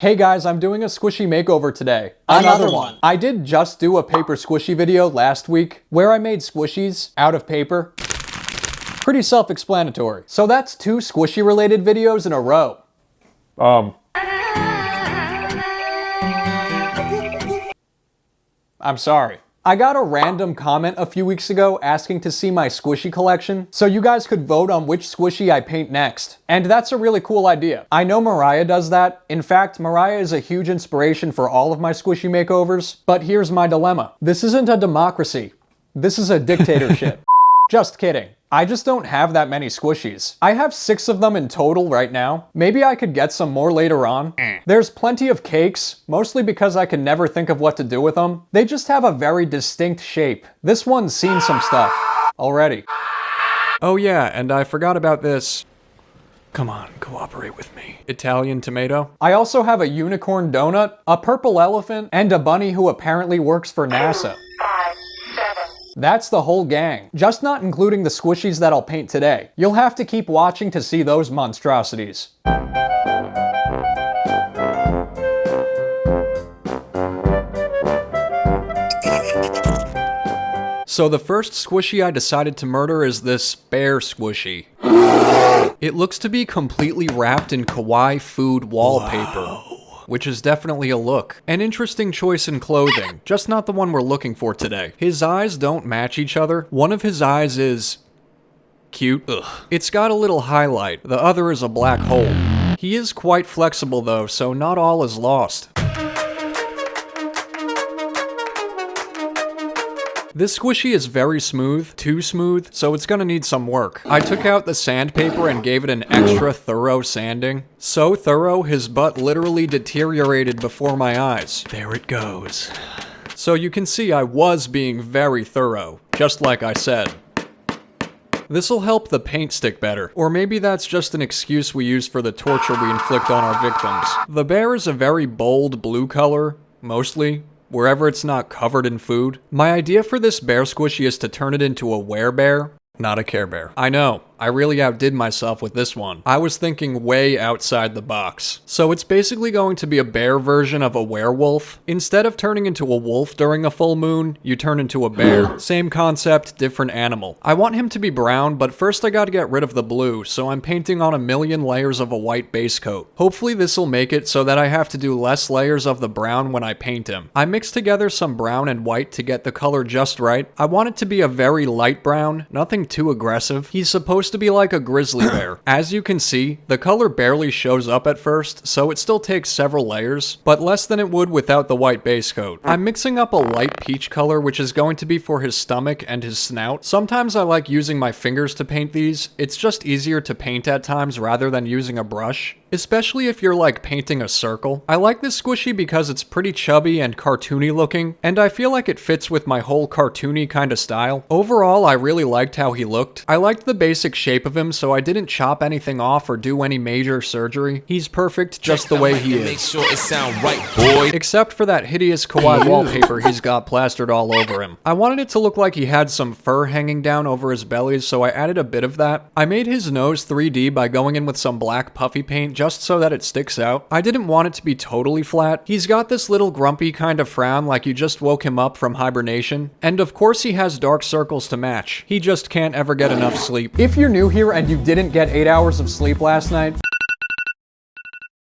Hey guys, I'm doing a squishy makeover today. Another one. I did just do a paper squishy video last week where I made squishies out of paper. Pretty self-explanatory. So that's 2 squishy related videos in a row. I'm sorry. I got a random comment a few weeks ago asking to see my squishy collection, so you guys could vote on which squishy I paint next. And that's a really cool idea. I know Moriah does that. In fact, Moriah is a huge inspiration for all of my squishy makeovers, but here's my dilemma. This isn't a democracy. This is a dictatorship. Just kidding. I just don't have that many squishies. I have 6 of them in total right now. Maybe I could get some more later on. There's plenty of cakes, mostly because I can never think of what to do with them. They just have a very distinct shape. This one's seen some stuff already. Oh yeah, and I forgot about this. Come on, cooperate with me. Italian tomato. I also have a unicorn donut, a purple elephant, and a bunny who apparently works for NASA. That's the whole gang, just not including the squishies that I'll paint today. You'll have to keep watching to see those monstrosities. So the first squishy I decided to murder is this bear squishy. It looks to be completely wrapped in kawaii food wallpaper. Which is definitely a look. An interesting choice in clothing, just not the one we're looking for today. His eyes don't match each other. One of his eyes is cute. Ugh. It's got a little highlight. The other is a black hole. He is quite flexible though, so not all is lost. This squishy is very smooth, too smooth, so it's gonna need some work. I took out the sandpaper and gave it an extra thorough sanding. So thorough, his butt literally deteriorated before my eyes. There it goes. So you can see I was being very thorough, just like I said. This'll help the paint stick better, or maybe that's just an excuse we use for the torture we inflict on our victims. The bear is a very bold blue color, mostly. Wherever it's not covered in food. My idea for this bear squishy is to turn it into a Werebear, not a Care Bear. I know, I really outdid myself with this one. I was thinking way outside the box. So it's basically going to be a bear version of a werewolf. Instead of turning into a wolf during a full moon, you turn into a bear. Same concept, different animal. I want him to be brown, but first I gotta get rid of the blue, so I'm painting on a million layers of a white base coat. Hopefully this'll make it so that I have to do less layers of the brown when I paint him. I mixed together some brown and white to get the color just right. I want it to be a very light brown, nothing too aggressive. He's supposed to be like a grizzly bear. As you can see, the color barely shows up at first, so it still takes several layers, but less than it would without the white base coat. I'm mixing up a light peach color, which is going to be for his stomach and his snout. Sometimes I like using my fingers to paint these. It's just easier to paint at times rather than using a brush. Especially if you're like painting a circle. I like this squishy because it's pretty chubby and cartoony looking, and I feel like it fits with my whole cartoony kind of style. Overall, I really liked how he looked. I liked the basic shape of him, so I didn't chop anything off or do any major surgery. He's perfect just the way he is. Make sure it sound right, boy. Except for that hideous kawaii wallpaper he's got plastered all over him. I wanted it to look like he had some fur hanging down over his belly, so I added a bit of that. I made his nose 3D by going in with some black puffy paint just so that it sticks out. I didn't want it to be totally flat. He's got this little grumpy kind of frown like you just woke him up from hibernation. And of course he has dark circles to match. He just can't ever get enough sleep. If you're new here and you didn't get 8 hours of sleep last night,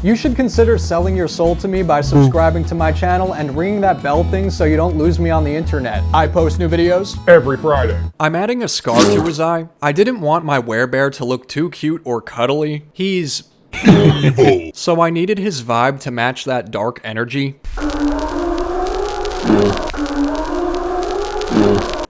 you should consider selling your soul to me by subscribing to my channel and ringing that bell thing so you don't lose me on the internet. I post new videos every Friday. I'm adding a scar to his eye. I didn't want my werebear to look too cute or cuddly. He's evil. So I needed his vibe to match that dark energy.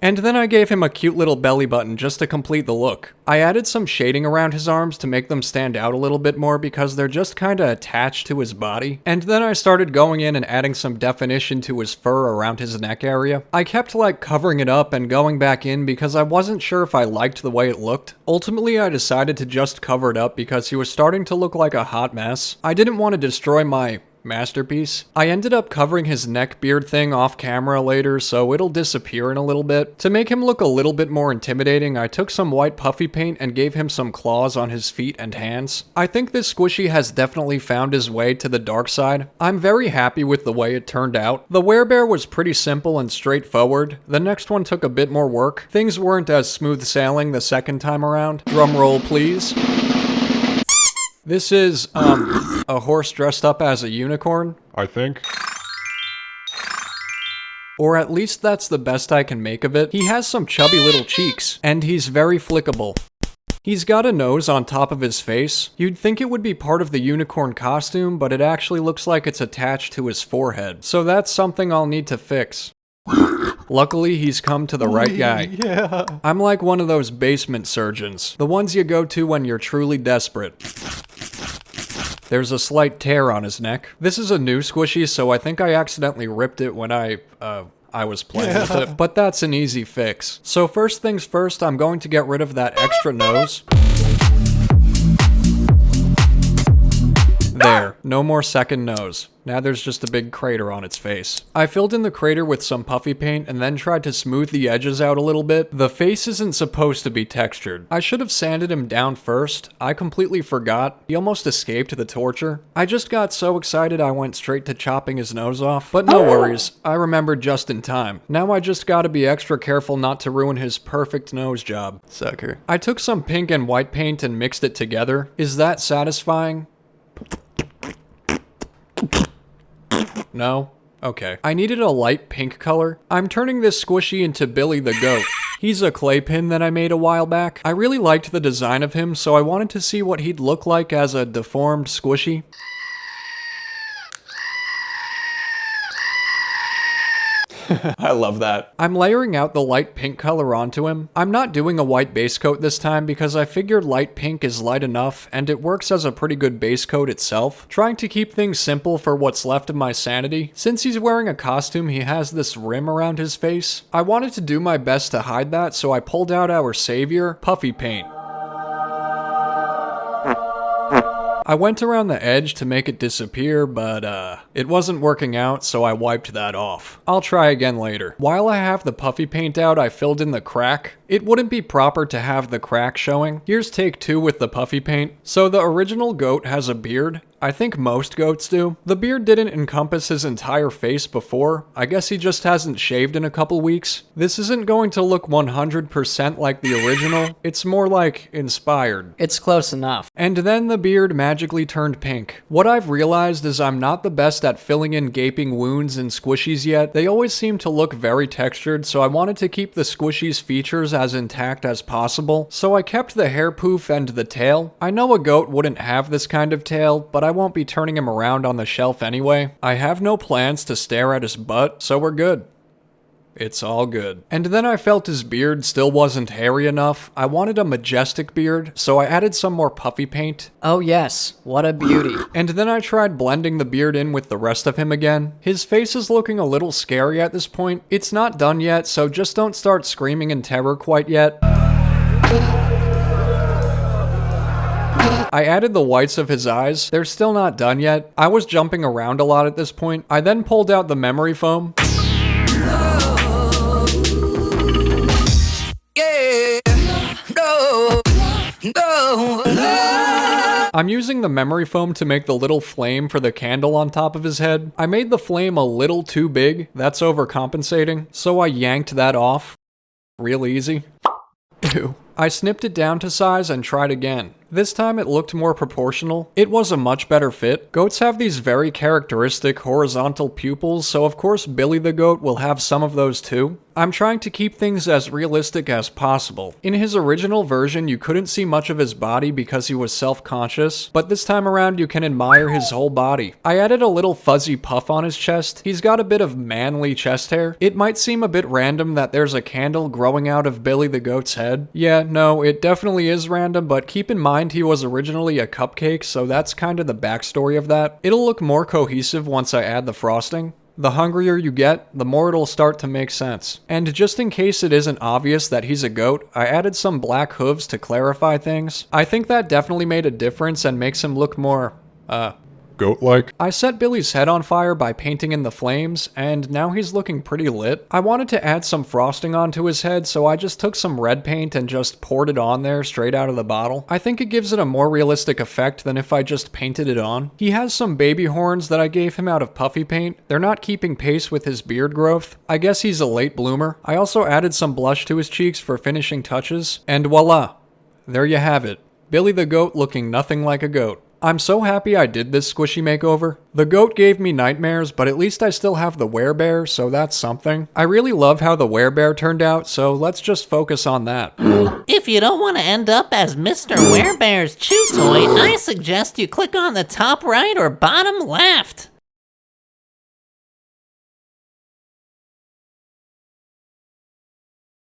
And then I gave him a cute little belly button just to complete the look. I added some shading around his arms to make them stand out a little bit more because they're just kinda attached to his body. And then I started going in and adding some definition to his fur around his neck area. I kept like covering it up and going back in because I wasn't sure if I liked the way it looked. Ultimately, I decided to just cover it up because he was starting to look like a hot mess. I didn't want to destroy my masterpiece. I ended up covering his neck beard thing off camera later, so it'll disappear in a little bit. To make him look a little bit more intimidating, I took some white puffy paint and gave him some claws on his feet and hands. I think this squishy has definitely found his way to the dark side. I'm very happy with the way it turned out. The Werebear was pretty simple and straightforward. The next one took a bit more work. Things weren't as smooth sailing the second time around. Drum roll, please. This is, a horse dressed up as a unicorn? I think. Or at least that's the best I can make of it. He has some chubby little cheeks, and he's very flickable. He's got a nose on top of his face. You'd think it would be part of the unicorn costume, but it actually looks like it's attached to his forehead. So that's something I'll need to fix. Luckily, he's come to the right guy. Yeah. I'm like one of those basement surgeons. The ones you go to when you're truly desperate. There's a slight tear on his neck. This is a new squishy, so I think I accidentally ripped it when I was playing with it. But that's an easy fix. So first things first, I'm going to get rid of that extra nose. There, no more second nose. Now there's just a big crater on its face. I filled in the crater with some puffy paint and then tried to smooth the edges out a little bit. The face isn't supposed to be textured. I should have sanded him down first. I completely forgot. He almost escaped the torture. I just got so excited I went straight to chopping his nose off. But no worries, I remembered just in time. Now I just gotta be extra careful not to ruin his perfect nose job. Sucker. I took some pink and white paint and mixed it together. Is that satisfying? No? Okay. I needed a light pink color. I'm turning this squishy into Billy the Goat. He's a clay pin that I made a while back. I really liked the design of him, so I wanted to see what he'd look like as a deformed squishy. I love that. I'm layering out the light pink color onto him. I'm not doing a white base coat this time because I figured light pink is light enough and it works as a pretty good base coat itself. Trying to keep things simple for what's left of my sanity. Since he's wearing a costume, he has this rim around his face. I wanted to do my best to hide that, so I pulled out our savior, puffy paint. I went around the edge to make it disappear, but it wasn't working out, so I wiped that off. I'll try again later. While I have the puffy paint out, I filled in the crack. It wouldn't be proper to have the crack showing. Here's take 2 with the puffy paint. So the original goat has a beard. I think most goats do. The beard didn't encompass his entire face before. I guess he just hasn't shaved in a couple weeks. This isn't going to look 100% like the original. It's more like inspired. It's close enough. And then the beard magically turned pink. What I've realized is I'm not the best at filling in gaping wounds in squishies yet. They always seem to look very textured, so I wanted to keep the squishies' features as intact as possible. So I kept the hair poof and the tail. I know a goat wouldn't have this kind of tail, but I won't be turning him around on the shelf anyway. I have no plans to stare at his butt, so we're good. It's all good. And then I felt his beard still wasn't hairy enough. I wanted a majestic beard, so I added some more puffy paint. Oh yes, what a beauty. And then I tried blending the beard in with the rest of him again. His face is looking a little scary at this point. It's not done yet, so just don't start screaming in terror quite yet. I added the whites of his eyes. They're still not done yet. I was jumping around a lot at this point. I then pulled out the memory foam. I'm using the memory foam to make the little flame for the candle on top of his head. I made the flame a little too big. That's overcompensating. So I yanked that off. Real easy. Ew. I snipped it down to size and tried again. This time it looked more proportional. It was a much better fit. Goats have these very characteristic horizontal pupils, so of course Billy the Goat will have some of those too. I'm trying to keep things as realistic as possible. In his original version, you couldn't see much of his body because he was self-conscious, but this time around you can admire his whole body. I added a little fuzzy puff on his chest. He's got a bit of manly chest hair. It might seem a bit random that there's a candle growing out of Billy the Goat's head. Yeah, no, it definitely is random, but keep in mind he was originally a cupcake, so that's kind of the backstory of that. It'll look more cohesive once I add the frosting. The hungrier you get, the more it'll start to make sense. And just in case it isn't obvious that he's a goat, I added some black hooves to clarify things. I think that definitely made a difference and makes him look more, goat-like. I set Billy's head on fire by painting in the flames, and now he's looking pretty lit. I wanted to add some frosting onto his head, so I just took some red paint and just poured it on there straight out of the bottle. I think it gives it a more realistic effect than if I just painted it on. He has some baby horns that I gave him out of puffy paint. They're not keeping pace with his beard growth. I guess he's a late bloomer. I also added some blush to his cheeks for finishing touches, and voila! There you have it. Billy the goat looking nothing like a goat. I'm so happy I did this squishy makeover. The goat gave me nightmares, but at least I still have the Werebear, so that's something. I really love how the Werebear turned out, so let's just focus on that. If you don't want to end up as Mr. Werebear's chew toy, I suggest you click on the top right or bottom left.